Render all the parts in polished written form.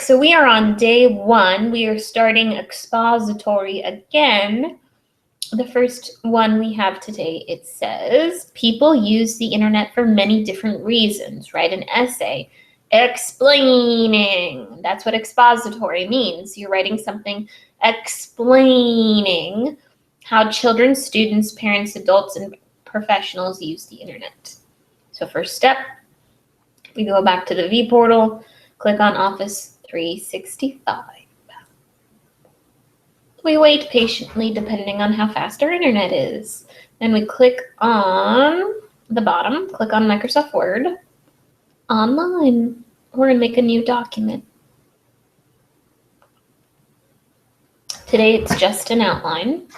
so we are on day 1. We are starting expository again. The first one we have today, it says, people use the internet for many different reasons. Write an essay explaining. That's what expository means. You're writing something explaining how children, students, parents, adults, and professionals use the internet. So first step, we go back to the vPortal, click on Office 365. We wait patiently depending on how fast our internet is. Then we click on the bottom, click on Microsoft Word, online. We're going to make a new document. Today it's just an outline.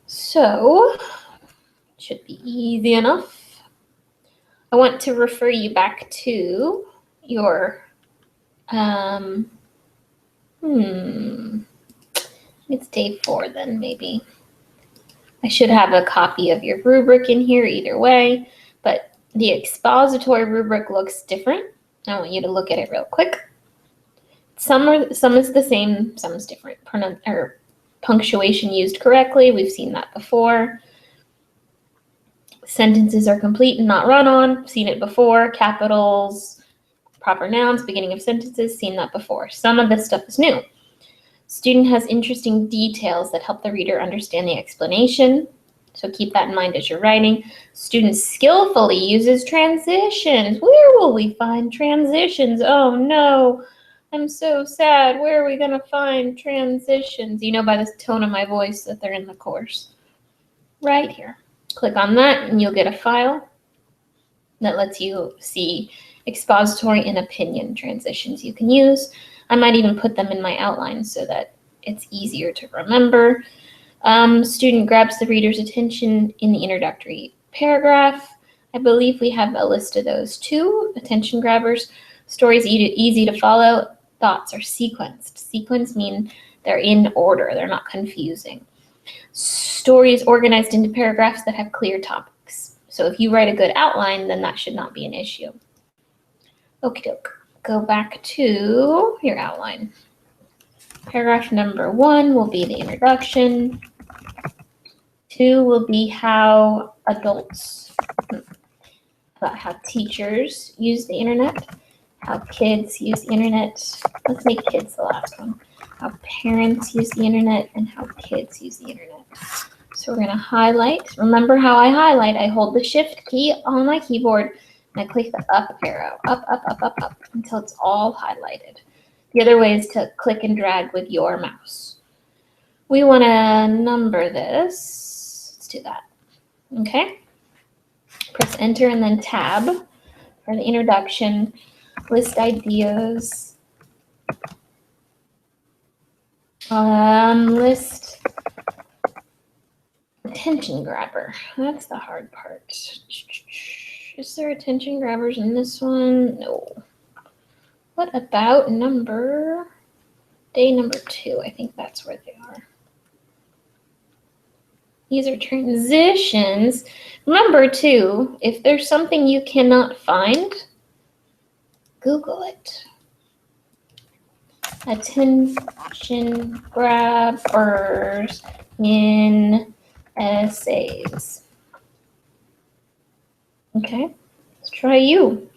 So, it should be easy enough. I want to refer you back to your, it's day 4 then, maybe. I should have a copy of your rubric in here either way, but the expository rubric looks different. I want you to look at it real quick. Some is the same, some is different. Punctuation used correctly, we've seen that before. Sentences are complete and not run on, seen it before. Capitals, proper nouns, beginning of sentences, seen that before. Some of this stuff is new. Student has interesting details that help the reader understand the explanation. So keep that in mind as you're writing. Student skillfully uses transitions. Where will we find transitions? Oh no, I'm so sad. Where are we going to find transitions? You know by the tone of my voice that they're in the course. Right here. Click on that and you'll get a file that lets you see expository and opinion transitions you can use. I might even put them in my outline so that it's easier to remember. Student grabs the reader's attention in the introductory paragraph. I believe we have a list of those too. Attention grabbers. Stories easy to follow. Thoughts are sequenced. Sequence mean they're in order. They're not confusing. Stories organized into paragraphs that have clear topics. So if you write a good outline, then that should not be an issue. Okie doke. Go back to your outline. Paragraph number 1 will be the introduction. 2 will be how teachers use the internet, how kids use the internet. Let's make kids the last one. How parents use the internet and how kids use the internet. So we're going to highlight. Remember how I highlight? I hold the shift key on my keyboard and I click the up arrow, up, until it's all highlighted. The other way is to click and drag with your mouse. We want to number this. Let's do that. Okay. Press enter and then tab for the introduction. List ideas. List attention grabber. That's the hard part. Is there attention grabbers in this one? No. What about day number 2? I think that's where they are. These are transitions. Remember too, if there's something you cannot find, Google it. Attention grabbers in essays. Okay, let's try you.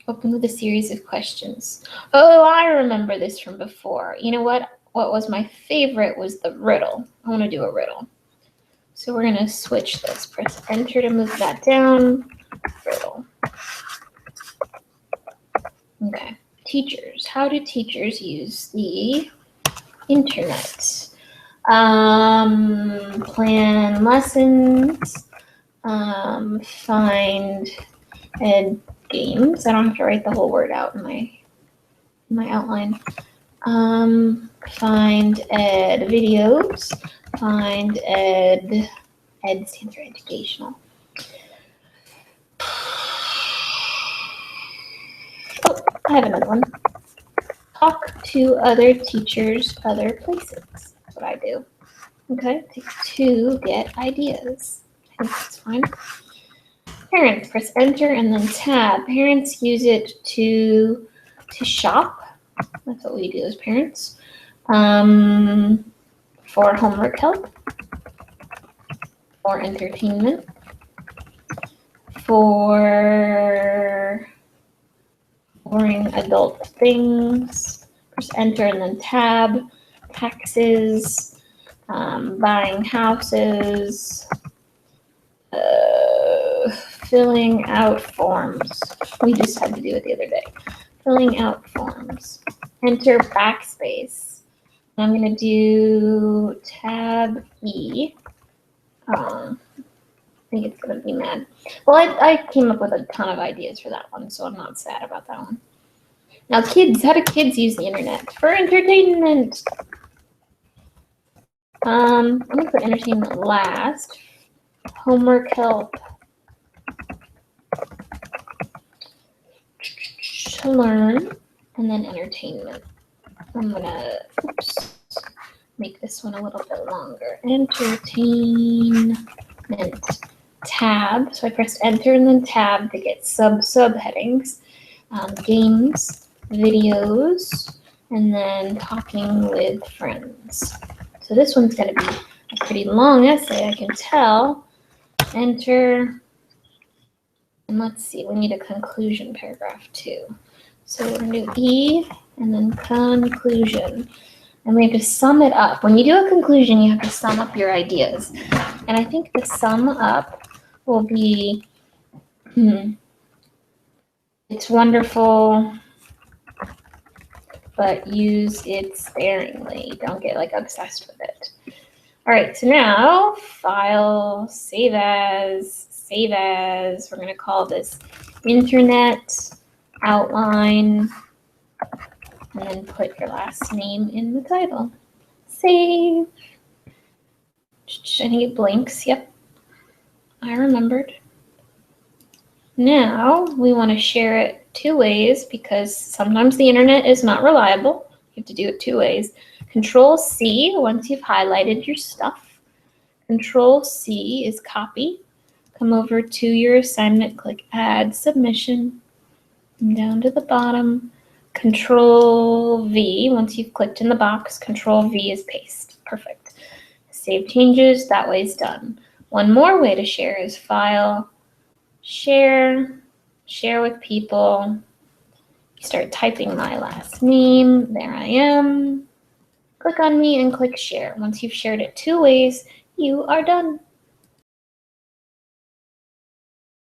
Open with a series of questions. Oh, I remember this from before. You know what? What was my favorite was the riddle. I want to do a riddle. So we're going to switch this. Press enter to move that down. Riddle. Okay. Teachers. How do teachers use the internet? Plan lessons. Find ed games. I don't have to write the whole word out in my outline. Find ed videos. Find ed stands for educational. Oh, I have another one. Talk to other teachers, other places. That's what I do. Okay, to get ideas. I think that's fine. Parents, press enter and then tab. Parents use it to to shop. That's what we do as parents. For homework help, for entertainment, for boring adult things, press enter and then tab, taxes, buying houses, filling out forms. We just had to do it the other day. Filling out forms. Enter backspace. I'm going to do tab E. I think it's going to be mad. Well, I came up with a ton of ideas for that one, so I'm not sad about that one. Now, kids, how do kids use the internet? For entertainment. I'm going to put entertainment last. Homework help. To learn, and then entertainment. I'm going to, make this one a little bit longer. Entertainment. Tab. So I pressed enter and then tab to get subheadings. Games, videos, and then talking with friends. So this one's going to be a pretty long essay, I can tell. Enter. And let's see, we need a conclusion paragraph too. So we're going to do E and then conclusion. And we have to sum it up. When you do a conclusion, you have to sum up your ideas. And I think the sum up will be, it's wonderful, but use it sparingly. Don't get like obsessed with it. All right, so now file, save as. We're going to call this internet outline, and then put your last name in the title. Save. I think it blinks. Yep, I remembered. Now we want to share it 2 ways because sometimes the internet is not reliable. You have to do it 2 ways. Control C once you've highlighted your stuff. Control C is copy. Come over to your assignment, click add submission, and down to the bottom. Control V, once you've clicked in the box, Control V is paste. Perfect. Save changes, that way it's done. One more way to share is file, share, share with people. You start typing my last name, there I am. Click on me and click share. Once you've shared it 2 ways, you are done.